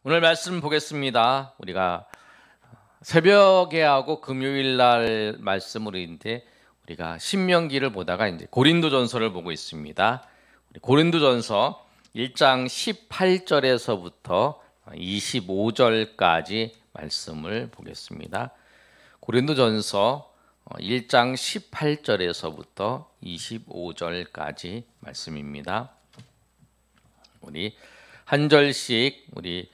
오늘 말씀 보겠습니다. 우리가 새벽에 하고 금요일 날 말씀으로 우리가 신명기를 보다가 이제 고린도전서를 보고 있습니다. 고린도전서 1장 18절에서부터 25절까지 말씀을 보겠습니다. 고린도전서 1장 18절에서부터 25절까지 말씀입니다. 우리 한 절씩 우리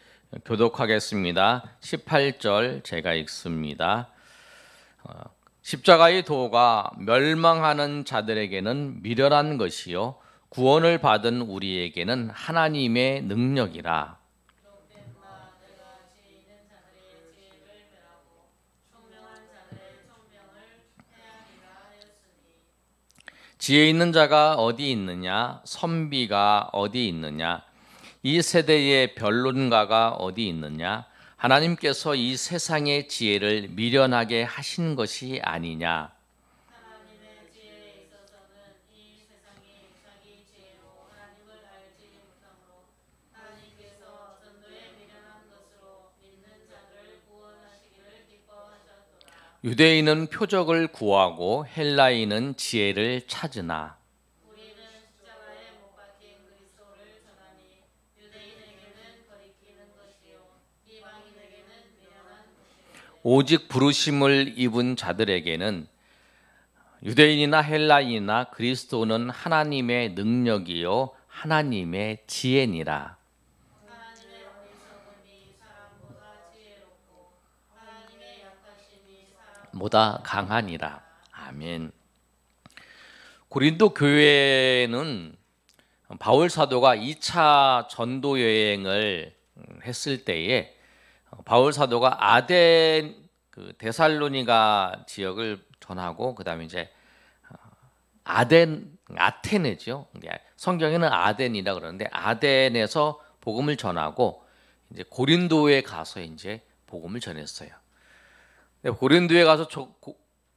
교독하겠습니다. 18절 제가 읽습니다. 십자가의 도가 멸망하는 자들에게는 미련한 것이요 구원을 받은 우리에게는 하나님의 능력이라. 지혜 있는 자가 어디 있느냐? 선비가 어디 있느냐? 이 세대의 변론가가 어디 있느냐? 하나님께서 이 세상의 지혜를 미련하게 하신 것이 아니냐? 하나님의 지혜에 있어서는 이 세상이 자기 지혜로 하나님을 알지 못하므로 하나님께서 전도에 미련한 것으로 믿는 자를 구원하시기를 기뻐하셨도다. 유대인은 표적을 구하고 헬라인은 지혜를 찾으나 우리는 십자가에 못 박힌 그리스도를 전하니 유대인에게는 거리끼는 것이요 이방인에게는 미련한 것이요 오직 부르심을 입은 자들에게는 유대인이나 헬라인이나 그리스도는 하나님의 능력이요 하나님의 지혜니라. 하나님의 어리석음이 사람보다 지혜롭고 하나님의 약하심이 보다 강하니라. 아멘. 고린도 교회는 바울 사도가 2차 전도 여행을 했을 때에 바울 사도가 아덴 데살로니가 지역을 전하고 그다음에 이제 아테네죠. 성경에는 아덴이라 그러는데 아덴에서 복음을 전하고 이제 고린도에 가서 이제 복음을 전했어요. 고린도에 가서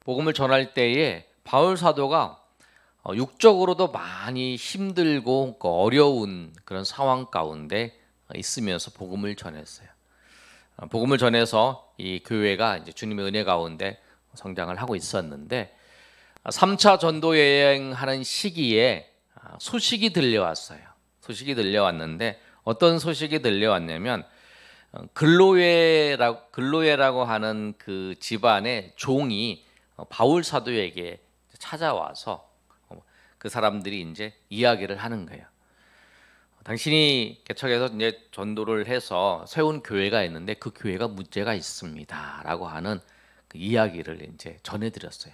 복음을 전할 때에 바울 사도가 육적으로도 많이 힘들고 어려운 그런 상황 가운데 있으면서 복음을 전했어요. 복음을 전해서 이 교회가 이제 주님의 은혜 가운데 성장을 하고 있었는데 3차 전도 여행하는 시기에 소식이 들려왔어요. 소식이 들려왔는데 어떤 소식이 들려왔냐면 글로에라고 하는 그 집안의 종이 바울 사도에게 찾아와서 그 사람들이 이제 이야기를 하는 거예요. 당신이 개척해서 이제 전도를 해서 세운 교회가 있는데 그 교회가 문제가 있습니다라고 하는 그 이야기를 이제 전해드렸어요.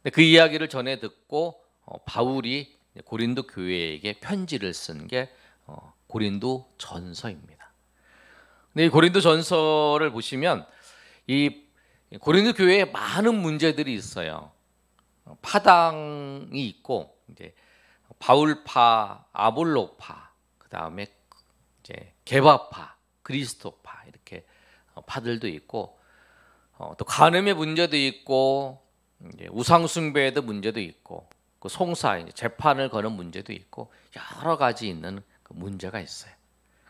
근데 그 이야기를 전해 듣고 바울이 고린도 교회에게 편지를 쓴 게 고린도 전서입니다. 근데 이 고린도 전서를 보시면 이 고린도 교회에 많은 문제들이 있어요. 파당이 있고 이제 바울파, 아볼로파, 그 다음에 이제 게바파, 그리스도파 이렇게 파들도 있고 또 간음의 문제도 있고 이제 우상숭배의 문제도 있고 그 송사 이제 재판을 거는 문제도 있고 여러 가지 있는 그 문제가 있어요.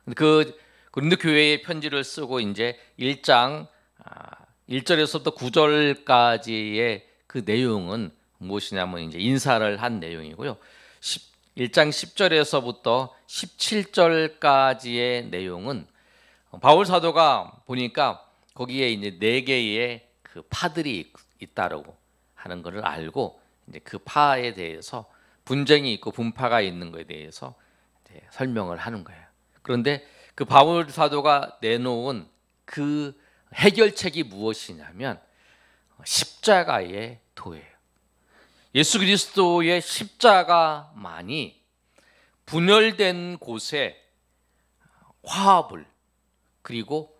근데 그 고린도 교회에 편지를 쓰고 이제 1장 1절에서부터 9절까지의 그 내용은 무엇이냐면 이제 인사를 한 내용이고요. 1장 10절에서부터 17절까지의 내용은 바울 사도가 보니까 거기에 이제 4개의 그 파들이 있다라고 하는 것을 알고 이제 그 파에 대해서 분쟁이 있고 분파가 있는 것에 대해서 이제 설명을 하는 거예요. 그런데 그 바울 사도가 내놓은 그 해결책이 무엇이냐면 십자가의 도예요. 예수 그리스도의 십자가만이 분열된 곳에 화합을 그리고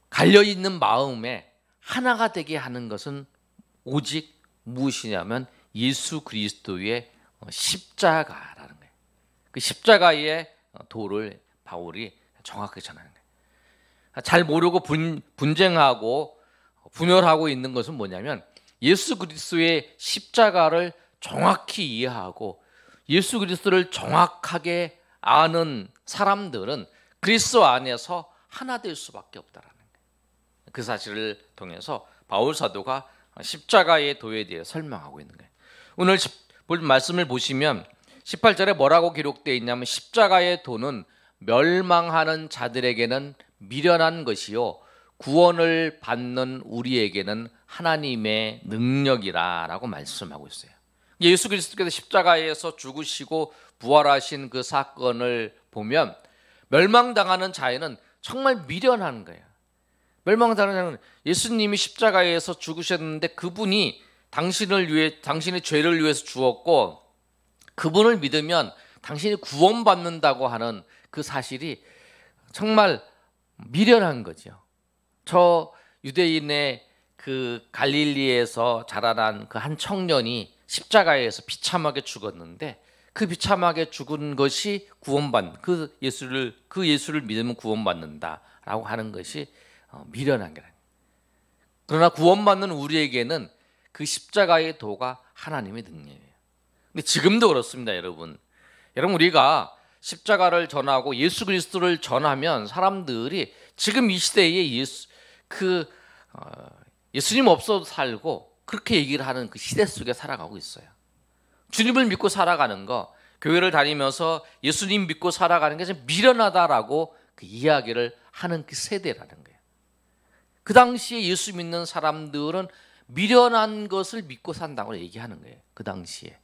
갈려있는 마음에 하나가 되게 하는 것은 오직 무엇이냐면 예수 그리스도의 십자가라는 거예요. 그 십자가의 도를 바울이 정확하게 전하는 거예요. 잘 모르고 분쟁하고 분열하고 있는 것은 뭐냐면 예수 그리스도의 십자가를 정확히 이해하고 예수 그리스도를 정확하게 아는 사람들은 그리스도 안에서 하나 될 수밖에 없다라는 거예요. 그 사실을 통해서 바울 사도가 십자가의 도에 대해 설명하고 있는 거예요. 오늘 말씀을 보시면 18절에 뭐라고 기록되어 있냐면 십자가의 도는 멸망하는 자들에게는 미련한 것이요 구원을 받는 우리에게는 하나님의 능력이라고 말씀하고 있어요. 예수 그리스도께서 십자가에서 죽으시고 부활하신 그 사건을 보면 멸망당하는 자에는 정말 미련한 거예요. 멸망당하는 자는 예수님이 십자가에서 죽으셨는데 그분이 당신의 죄를 위해서 죽었고 그분을 믿으면 당신이 구원받는다고 하는 그 사실이 정말 미련한 거죠. 저 유대인의 그 갈릴리에서 자라난 그 한 청년이 십자가에서 비참하게 죽었는데 그 비참하게 죽은 것이 그 예수를 믿으면 구원받는다라고 하는 것이 미련한 거예요. 그러나 구원받는 우리에게는 그 십자가의 도가 하나님의 능력이에요. 근데 지금도 그렇습니다, 여러분. 우리가 십자가를 전하고 예수 그리스도를 전하면 사람들이 지금 이 시대에 예수님 없어도 살고 그렇게 얘기를 하는 그 시대 속에 살아가고 있어요. 주님을 믿고 살아가는 거, 교회를 다니면서 예수님 믿고 살아가는 게 좀 미련하다라고 그 이야기를 하는 그 세대라는 거예요. 그 당시에 예수 믿는 사람들은 미련한 것을 믿고 산다고 얘기하는 거예요. 그 당시에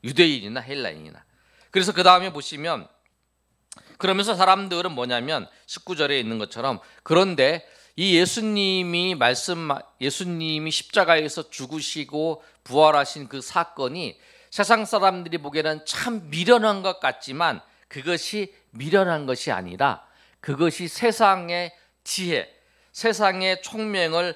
유대인이나 헬라인이나. 그래서 그 다음에 보시면 그러면서 사람들은 뭐냐면 19절에 있는 것처럼 그런데 이 예수님이 십자가에서 죽으시고 부활하신 그 사건이 세상 사람들이 보기에는 참 미련한 것 같지만 그것이 미련한 것이 아니라 그것이 세상의 지혜, 세상의 총명을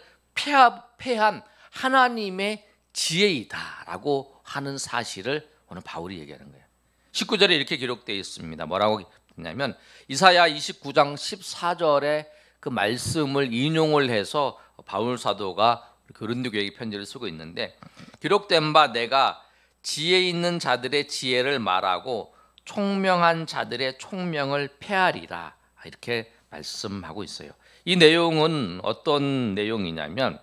패한 하나님의 지혜이다라고 하는 사실을 오늘 바울이 얘기하는 거예요. 19절에 이렇게 기록되어 있습니다. 뭐라고 했냐면 이사야 29장 14절에 그 말씀을 인용을 해서 바울 사도가 고린도 교회에 편지를 쓰고 있는데 기록된 바 내가 지혜 있는 자들의 지혜를 말하고 총명한 자들의 총명을 폐하리라 이렇게 말씀하고 있어요. 이 내용은 어떤 내용이냐면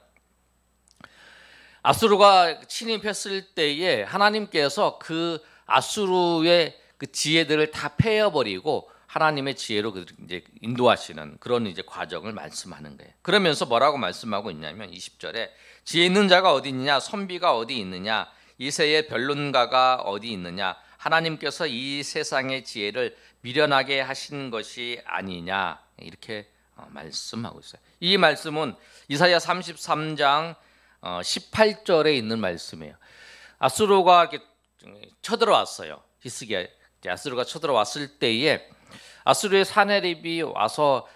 아수르가 침입했을 때에 하나님께서 그 아수르의 그 지혜들을 다 패해버리고 하나님의 지혜로 이제 인도하시는 그런 이제 과정을 말씀하는 거예요. 그러면서 뭐라고 말씀하고 있냐면 20절에 지혜 있는 자가 어디 있느냐, 선비가 어디 있느냐, 이세의 변론가가 어디 있느냐, 하나님께서 이 세상의 지혜를 미련하게 하신 것이 아니냐 이렇게 말씀하고 있어요. 이 말씀은 이사야 33장 18절에 있는 말씀이에요. 아수르가 이렇게 쳐들어왔어요. 히스기야 아수르가 쳐들어왔을 때에 아수르의 사네립이 와서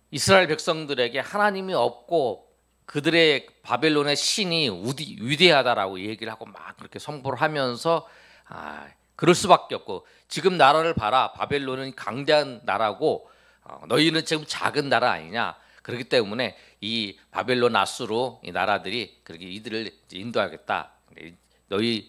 이스라엘 백성들에게 하나님이 없고 그들의 바벨론의 신이 위대하다라고 얘기를 하고 막 그렇게 선포를 하면서 그럴 수밖에 없고 지금 나라를 봐라 바벨론은 강대한 나라고 너희는 지금 작은 나라 아니냐 그렇기 때문에 이 바벨론 아수르 이 나라들이 그렇게 이들을 인도하겠다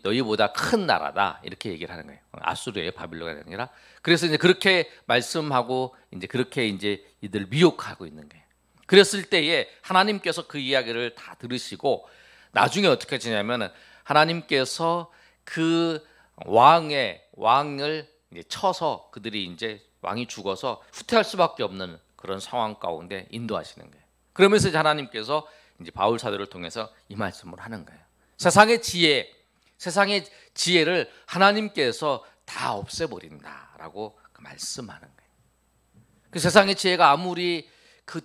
너희보다 큰 나라다 이렇게 얘기를 하는 거예요. 아수르의 바빌론이 아니라 그래서 이제 그렇게 말씀하고 이제 그렇게 이제 이들을 미혹하고 있는 거예요. 그랬을 때에 하나님께서 그 이야기를 다 들으시고 나중에 어떻게 하시냐면은 하나님께서 그 왕을 이제 쳐서 그들이 이제 왕이 죽어서 후퇴할 수밖에 없는 그런 상황 가운데 인도하시는 거예요. 그러면서 이제 하나님께서 이제 바울 사도를 통해서 이 말씀을 하는 거예요. 세상의 지혜를 하나님께서 다 없애버린다라고 말씀하는 거예요. 그 세상의 지혜가 아무리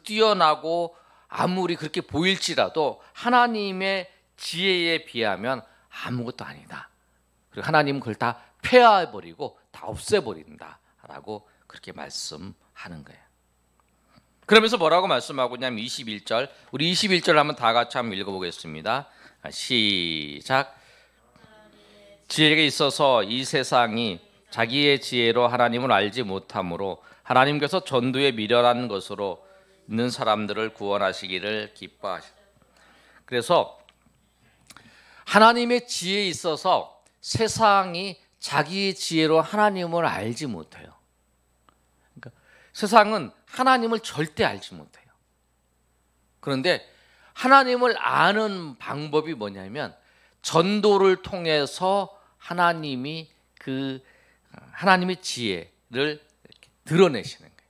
뛰어나고 아무리 그렇게 보일지라도 하나님의 지혜에 비하면 아무것도 아니다. 그리고 하나님은 그걸 다 폐하해버리고 다 없애버린다라고 그렇게 말씀하는 거예요. 그러면서 뭐라고 말씀하고 있냐면 21절 우리 21절 한번 다 같이 한번 읽어보겠습니다. 시작. 지혜에 있어서 이 세상이 자기의 지혜로 하나님을 알지 못하므로 하나님께서 전도에 미련한 것으로 있는 사람들을 구원하시기를 기뻐하시다. 그래서 하나님의 지혜에 있어서 세상이 자기의 지혜로 하나님을 알지 못해요. 세상은 하나님을 절대 알지 못해요. 그런데 하나님을 아는 방법이 뭐냐면 전도를 통해서 하나님의 지혜를 이렇게 드러내시는 거예요.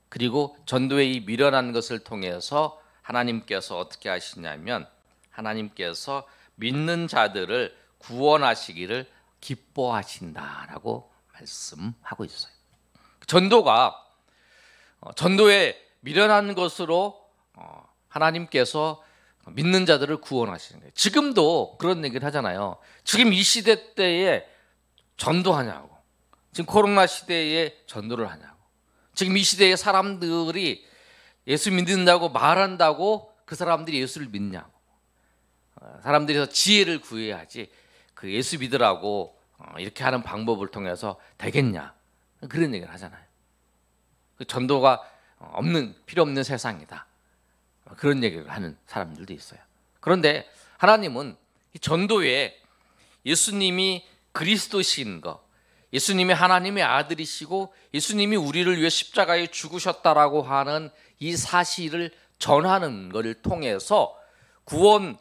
그리고 전도의 이 미련한 것을 통해서 하나님께서 어떻게 하시냐면 하나님께서 믿는 자들을 구원하시기를 기뻐하신다라고 말씀하고 있어요. 전도의 미련한 것으로 하나님께서 믿는 자들을 구원하시는 거예요. 지금도 그런 얘기를 하잖아요. 지금 이 시대 때에 전도하냐고, 지금 코로나 시대에 전도를 하냐고, 지금 이 시대에 사람들이 예수 믿는다고 말한다고 그 사람들이 예수를 믿냐고, 사람들이 지혜를 구해야지 그 예수 믿으라고 이렇게 하는 방법을 통해서 되겠냐, 그런 얘기를 하잖아요. 전도가 필요 없는 세상이다, 그런 얘기를 하는 사람들도 있어요. 그런데 하나님은 이 전도에 예수님이 그리스도신 것, 예수님이 하나님의 아들이시고 예수님이 우리를 위해 십자가에 죽으셨다라고 하는 이 사실을 전하는 것을 통해서 구원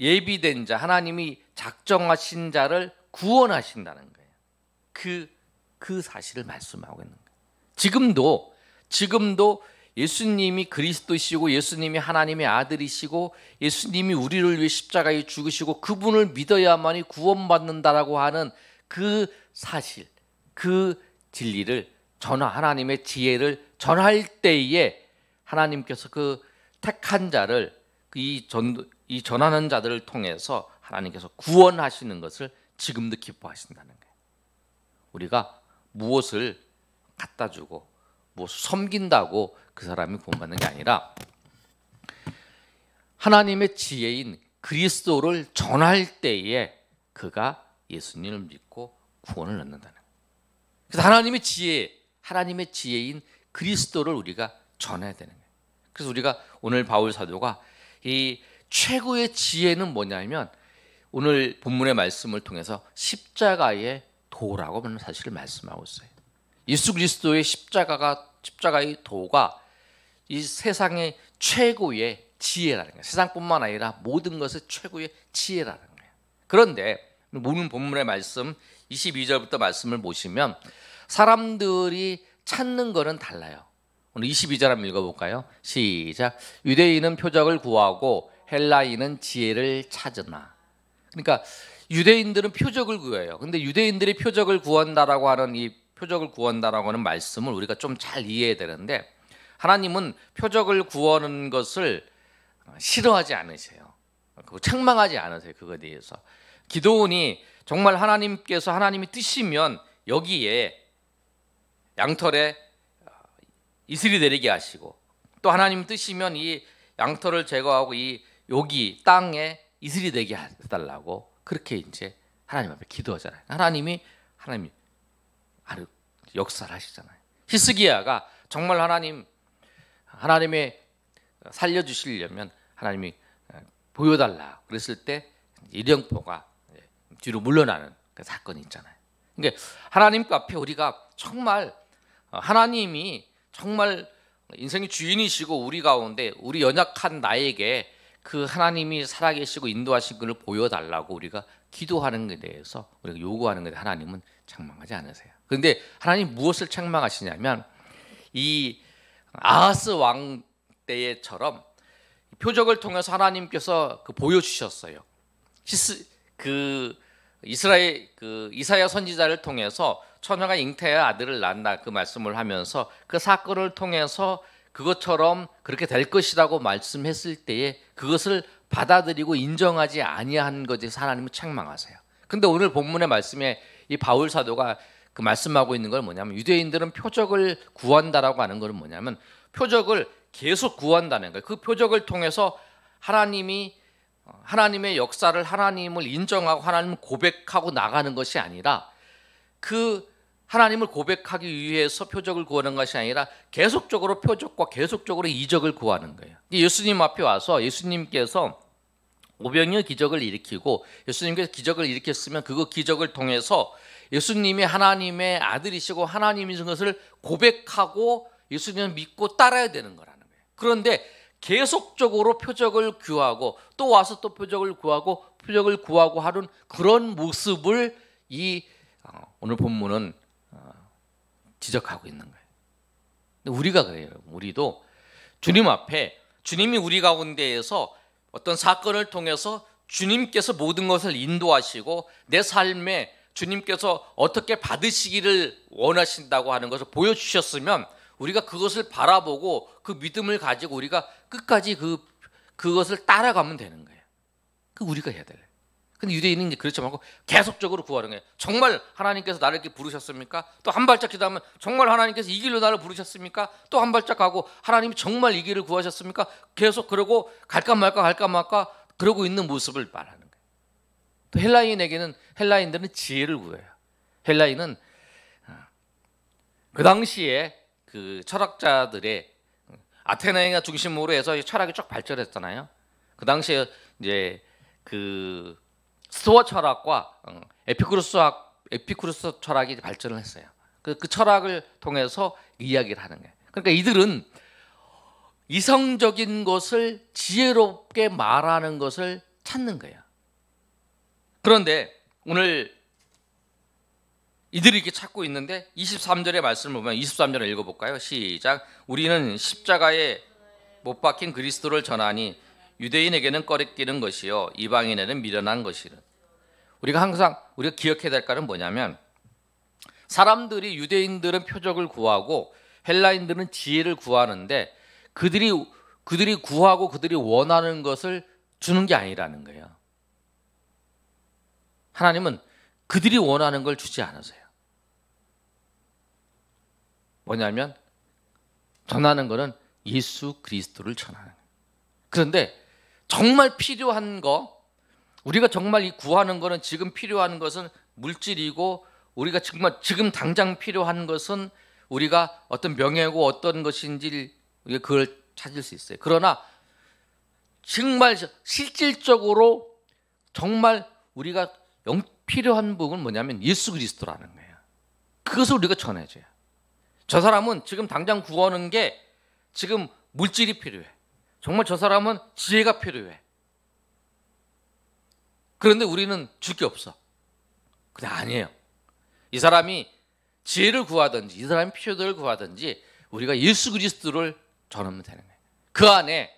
예비된 자, 하나님이 작정하신 자를 구원하신다는 거예요. 그 사실을 말씀하고 있는 거예요. 지금도 예수님이 그리스도시고 예수님이 하나님의 아들이시고 예수님이 우리를 위해 십자가에 죽으시고 그분을 믿어야만이 구원받는다라고 하는 그 사실, 그 진리를 하나님의 지혜를 전할 때에 하나님께서 그 택한 자를 이 전하는 자들을 통해서 하나님께서 구원하시는 것을 지금도 기뻐하신다는 거예요. 우리가 무엇을 갖다 주고 무엇을 섬긴다고 그 사람이 구원받는 게 아니라 하나님의 지혜인 그리스도를 전할 때에 그가 예수님을 믿고 구원을 얻는다는 거예요. 그래서 하나님의 지혜인 그리스도를 우리가 전해야 되는 거예요. 그래서 우리가 오늘 바울 사도가 이 최고의 지혜는 뭐냐면 오늘 본문의 말씀을 통해서 십자가의 도라고 하는 사실을 말씀하고 있어요. 예수 그리스도의 십자가의 도가 이 세상의 최고의 지혜라는 거예요. 세상뿐만 아니라 모든 것의 최고의 지혜라는 거예요. 그런데 오늘 본문의 말씀 22절부터 말씀을 보시면 사람들이 찾는 거는 달라요. 오늘 22절 한번 읽어볼까요? 시작. 유대인은 표적을 구하고 헬라인은 지혜를 찾으나. 그러니까 유대인들은 표적을 구해요. 근데 유대인들이 표적을 구한다라고 하는 말씀을 우리가 좀 잘 이해해야 되는데 하나님은 표적을 구하는 것을 싫어하지 않으세요. 책망하지 않으세요. 그거에 대해서. 기도원이 정말 하나님이 뜻이면 여기에 양털에 이슬이 내리게 하시고 또 하나님 뜻이면 이 양털을 제거하고 여기 땅에 이슬이 되게 해달라고 그렇게 이제 하나님 앞에 기도하잖아요. 하나님이 역사를 하시잖아요. 히스기야가 정말 하나님의 살려주시려면 하나님이 보여달라 그랬을 때 일령포가 뒤로 물러나는 그 사건이 있잖아요. 그러니까 하나님 앞에 우리가 정말 하나님이 정말 인생의 주인이시고 우리 가운데 우리 연약한 나에게 그 하나님이 살아계시고 인도하신 것을 보여달라고 우리가 기도하는 것에 대해서 우리가 요구하는 것에 하나님은 책망하지 않으세요. 그런데 하나님 무엇을 책망하시냐면 이 아하스 왕 때처럼 표적을 통해서 하나님께서 보여주셨어요. 이사야 선지자를 통해서 처녀가 잉태의 아들을 낳는다 그 말씀을 하면서 그 사건을 통해서 그것처럼 그렇게 될 것이라고 말씀했을 때에 그것을 받아들이고 인정하지 아니한 것에 하나님은 책망하세요. 근데 오늘 본문의 말씀에 이 바울 사도가 그 말씀하고 있는 건 뭐냐면 유대인들은 표적을 구한다라고 하는 것은 뭐냐면 표적을 계속 구한다는 거예요. 그 표적을 통해서 하나님의 역사를 하나님을 인정하고 하나님을 고백하고 나가는 것이 아니라 그 하나님을 고백하기 위해서 표적을 구하는 것이 아니라 계속적으로 표적과 계속적으로 이적을 구하는 거예요. 예수님 앞에 와서 예수님께서 오병이어 기적을 일으키고 예수님께서 기적을 일으켰으면 그 기적을 통해서 예수님이 하나님의 아들이시고 하나님이신 것을 고백하고 예수님을 믿고 따라야 되는 거라는 거예요. 그런데 계속적으로 표적을 구하고 또 와서 또 표적을 구하고 하는 그런 모습을 이 오늘 본문은 지적하고 있는 거예요. 근데 우리가 그래요. 우리도 주님 앞에 주님이 우리 가운데에서 어떤 사건을 통해서 주님께서 모든 것을 인도하시고 내 삶에 주님께서 어떻게 받으시기를 원하신다고 하는 것을 보여주셨으면 우리가 그것을 바라보고 그 믿음을 가지고 우리가 끝까지 그것을 따라가면 되는 거예요. 그 우리가 해야 돼요. 근데 유대인은 이제 그렇지 않고 계속적으로 구하는 거예요. 정말 하나님께서 나를 이렇게 부르셨습니까? 또 한 발짝 기도하면 정말 하나님께서 이 길로 나를 부르셨습니까? 또 한 발짝 가고 하나님이 정말 이 길을 구하셨습니까? 계속 그러고 갈까 말까 그러고 있는 모습을 말하는 거예요. 또 헬라인들은 지혜를 구해요. 헬라인은 그 당시에 그 철학자들의 아테네가 중심으로 해서 철학이 쭉 발전했잖아요. 그 당시에 이제 그 스토아 철학과 에피쿠로스 철학이 발전을 했어요. 그 철학을 통해서 이야기를 하는 거예요. 그러니까 이들은 이성적인 것을 지혜롭게 말하는 것을 찾는 거예요. 그런데 오늘 이들이 이렇게 찾고 있는데 23절의 말씀을 보면 23절을 읽어볼까요? 시작. 우리는 십자가에 못 박힌 그리스도를 전하니 유대인에게는 꺼리끼는 것이요 이방인에게는 미련한 것이라. 우리가 항상 우리가 기억해야 될 거는 뭐냐면 사람들이 유대인들은 표적을 구하고 헬라인들은 지혜를 구하는데 그들이 구하고 그들이 원하는 것을 주는 게 아니라는 거예요. 하나님은 그들이 원하는 걸 주지 않으세요. 뭐냐면 전하는 것은 예수 그리스도를 전하는 거예요. 그런데 정말 필요한 거, 우리가 정말 이 구하는 거는 지금 필요한 것은 물질이고 우리가 정말 지금 당장 필요한 것은 우리가 어떤 명예고 어떤 것인지 우리가 그걸 찾을 수 있어요. 그러나 정말 실질적으로 정말 우리가 필요한 부분은 뭐냐면 예수 그리스도라는 거예요. 그것을 우리가 전해줘요. 저 사람은 지금 당장 구하는 게 지금 물질이 필요해. 정말 저 사람은 지혜가 필요해. 그런데 우리는 줄 게 없어. 근데 아니에요. 이 사람이 지혜를 구하든지 이 사람이 필요를 구하든지 우리가 예수 그리스도를 전하면 되는 거예요. 그 안에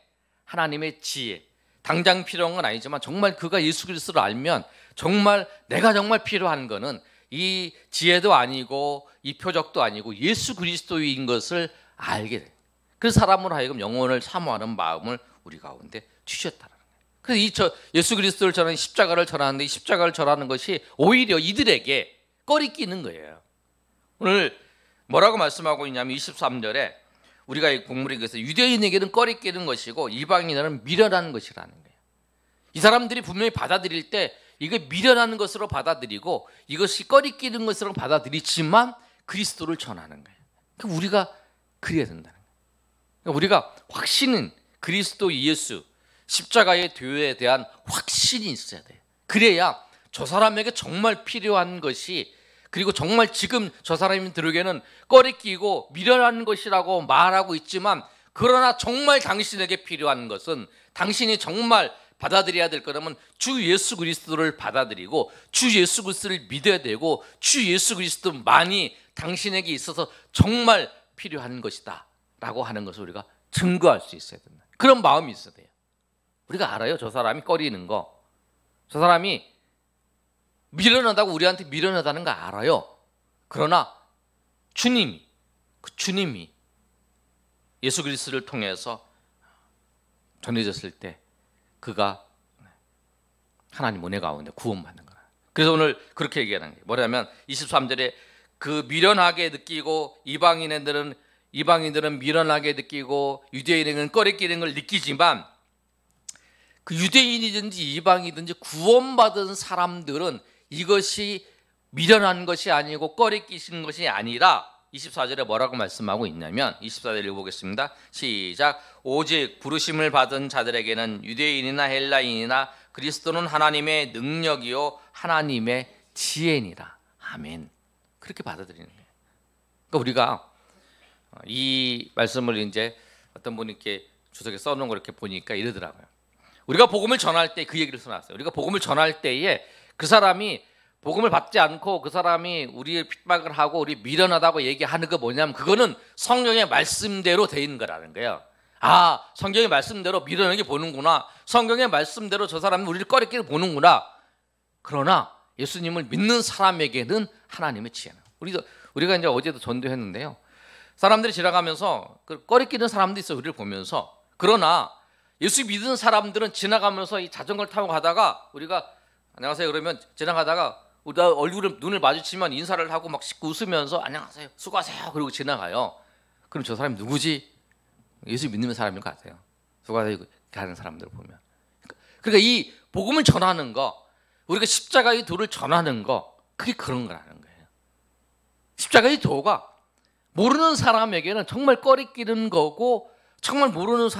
하나님의 지혜, 당장 필요한 건 아니지만 정말 그가 예수 그리스도를 알면 정말 내가 정말 필요한 거는 이 지혜도 아니고 이 표적도 아니고 예수 그리스도인 것을 알게 돼요. 그래서 사람으로 하여금 영혼을 사모하는 마음을 우리 가운데 주셨다는 거예요. 그래서 예수 그리스도를 전하는 십자가를 전하는데 이 십자가를 전하는 것이 오히려 이들에게 꺼리끼는 거예요. 오늘 뭐라고 말씀하고 있냐면 23절에 우리가 이 본문에 의해서 유대인에게는 꺼리끼는 것이고 이방인에게는 미련한 것이라는 거예요. 이 사람들이 분명히 받아들일 때 이게 미련한 것으로 받아들이고 이것이 꺼리끼는 것으로 받아들이지만 그리스도를 전하는 거예요. 그러니까 우리가 그래야 된다는 거예요. 그러니까 우리가 확신은 그리스도 예수 십자가의 교회에 대한 확신이 있어야 돼요. 그래야 저 사람에게 정말 필요한 것이 그리고 정말 지금 저 사람이 들에게는 꺼리끼고 미련한 것이라고 말하고 있지만 그러나 정말 당신에게 필요한 것은 당신이 정말 받아들여야 될 거라면 주 예수 그리스도를 받아들이고 주 예수 그리스도를 믿어야 되고 주 예수 그리스도만이 당신에게 있어서 정말 필요한 것이다 라고 하는 것을 우리가 증거할 수 있어야 된다. 그런 마음이 있어야 돼요. 우리가 알아요. 저 사람이 꺼리는 거. 저 사람이 미련하다고 우리한테 미련하다는 거 알아요. 그러나 주님이 예수 그리스도를 통해서 전해졌을 때 그가 하나님 은혜 가운데 구원받는 거야. 그래서 오늘 그렇게 얘기하는 게 뭐냐면 23절에 그 미련하게 느끼고 이방인들은 미련하게 느끼고 유대인에게는 꺼리끼는 걸 느끼지만 그 유대인이든지 이방이든지 구원받은 사람들은 이것이 미련한 것이 아니고 꺼리끼시는 것이 아니라 24절에 뭐라고 말씀하고 있냐면 24절 읽어보겠습니다. 시작. 오직 부르심을 받은 자들에게는 유대인이나 헬라인이나 그리스도는 하나님의 능력이요 하나님의 지혜니라. 아멘. 그렇게 받아들이는 거예요. 그러니까 우리가 이 말씀을 이제 어떤 분이 이렇게 주석에 써놓은 걸 이렇게 보니까 이러더라고요. 우리가 복음을 전할 때 그 얘기를 써놨어요. 우리가 복음을 전할 때에 그 사람이 복음을 받지 않고 그 사람이 우리를 핍박을 하고 우리 미련하다고 얘기하는 거 뭐냐면 그거는 성경의 말씀대로 돼 있는 거라는 거예요. 아, 성경의 말씀대로 미련하게 보는구나. 성경의 말씀대로 저 사람은 우리를 꺼리끼리 보는구나. 그러나 예수님을 믿는 사람에게는 하나님의 지혜는. 우리가 이제 어제도 전도했는데요. 사람들이 지나가면서 꺼리끼는 사람도 있어요. 우리를 보면서. 그러나 예수 믿는 사람들은 지나가면서 이 자전거를 타고 가다가 우리가 안녕하세요 그러면 지나가다가 우리가 눈을 마주치면 인사를 하고 막 웃으면서 안녕하세요 수고하세요 그러고 지나가요. 그럼 저 사람이 누구지? 예수 믿는 사람인 것 같아요. 수고하세요 하는 사람들을 보면. 그러니까 이 복음을 전하는 거, 우리가 십자가의 도를 전하는 거, 그게 그런 거라는 거예요. 십자가의 도가 모르는 사람에게는 정말 꺼리끼는 거고, 정말 모르는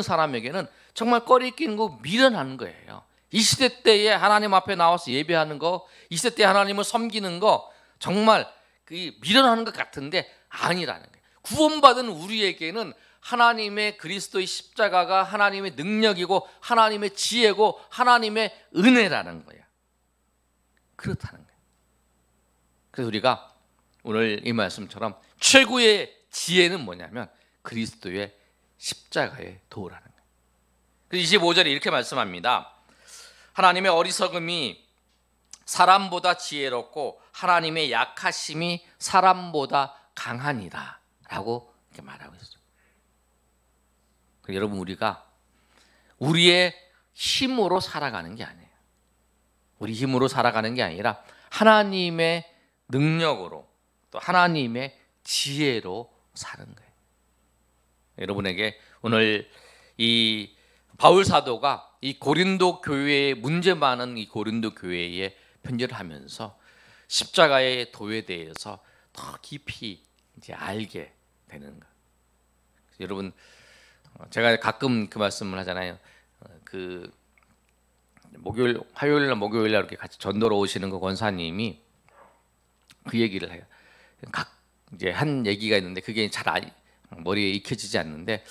사람에게는 정말 꺼리끼는 거, 미련한 거예요. 이 시대 때에 하나님 앞에 나와서 예배하는 거, 이 시대 때 하나님을 섬기는 거 정말 미련하는 것 같은데 아니라는 거예요. 구원받은 우리에게는 하나님의 그리스도의 십자가가 하나님의 능력이고 하나님의 지혜고 하나님의 은혜라는 거예요. 그렇다는 거예요. 그래서 우리가 오늘 이 말씀처럼 최고의 지혜는 뭐냐면 그리스도의 십자가의 도라는 거예요. 그래서 25절에 이렇게 말씀합니다. 하나님의 어리석음이 사람보다 지혜롭고 하나님의 약하심이 사람보다 강하니라 라고 이렇게 말하고 있어요. 여러분, 우리가 우리의 힘으로 살아가는 게 아니에요. 우리 힘으로 살아가는 게 아니라 하나님의 능력으로 또 하나님의 지혜로 사는 거예요. 여러분에게 오늘 이 바울 사도가 이 고린도 교회에 문제 많은 이 고린도 교회에 편지를 하면서 십자가의 도에 대해서 더 깊이 이제 알게 되는 거. 여러분, 제가 가끔 그 말씀을 하잖아요. 그 화요일날 목요일날 이렇게 같이 전도로 오시는 그 권사님이 그 얘기를 해요. 이제 한 얘기가 있는데 그게 잘 머리에 익혀지지 않는데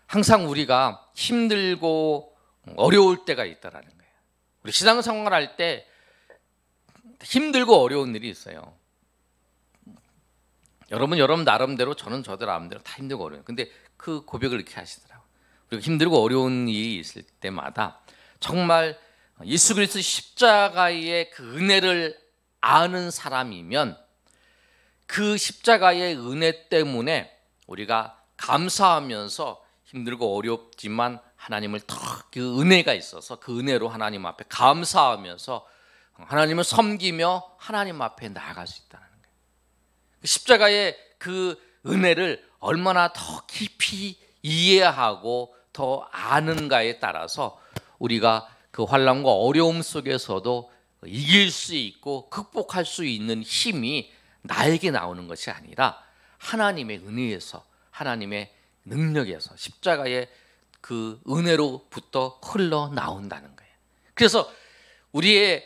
항상 우리가 힘들고 어려울 때가 있다라는 거예요. 우리 신앙생활 할 때 힘들고 어려운 일이 있어요. 여러분 나름대로 저는 저들 나름대로 다 힘들고 어려워요. 근데 그 고백을 이렇게 하시더라고요. 우리가 힘들고 어려운 일이 있을 때마다 정말 예수 그리스도 십자가의 그 은혜를 아는 사람이면 그 십자가의 은혜 때문에 우리가 감사하면서 힘들고 어렵지만 하나님을 더 그 은혜가 있어서 그 은혜로 하나님 앞에 감사하면서 하나님을 섬기며 하나님 앞에 나아갈 수 있다는 거예요. 십자가의 그 은혜를 얼마나 더 깊이 이해하고 더 아는가에 따라서 우리가 그 환난과 어려움 속에서도 이길 수 있고 극복할 수 있는 힘이 나에게 나오는 것이 아니라 하나님의 은혜에서 하나님의 능력에서 십자가의 그 은혜로부터 흘러나온다는 거예요. 그래서 우리의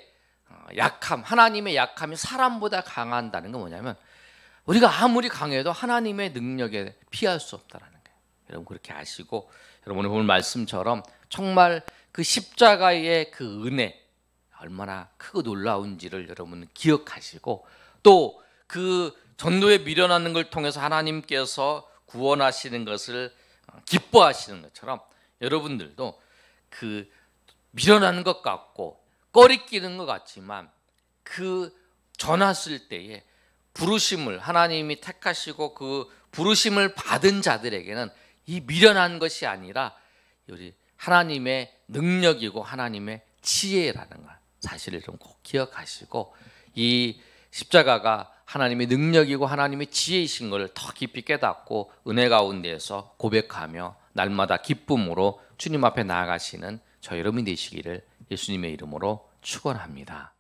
약함, 하나님의 약함이 사람보다 강한다는 건 뭐냐면 우리가 아무리 강해도 하나님의 능력에 피할 수 없다는 거예요. 여러분 그렇게 아시고 여러분의 오늘 말씀처럼 정말 그 십자가의 그 은혜 얼마나 크고 놀라운지를 여러분 기억하시고 또 그 전도에 미련하는 걸 통해서 하나님께서 구원하시는 것을 기뻐하시는 것처럼 여러분들도 그 미련한 것 같고 꺼리끼는 것 같지만 그 전하실 때에 부르심을 하나님이 택하시고 그 부르심을 받은 자들에게는 이 미련한 것이 아니라 우리 하나님의 능력이고 하나님의 지혜라는 걸 사실을 좀 꼭 기억하시고 이 십자가가 하나님의 능력이고 하나님의 지혜이신 것을 더 깊이 깨닫고 은혜 가운데에서 고백하며 날마다 기쁨으로 주님 앞에 나아가시는 저 여러분이 되시기를 예수님의 이름으로 축원합니다.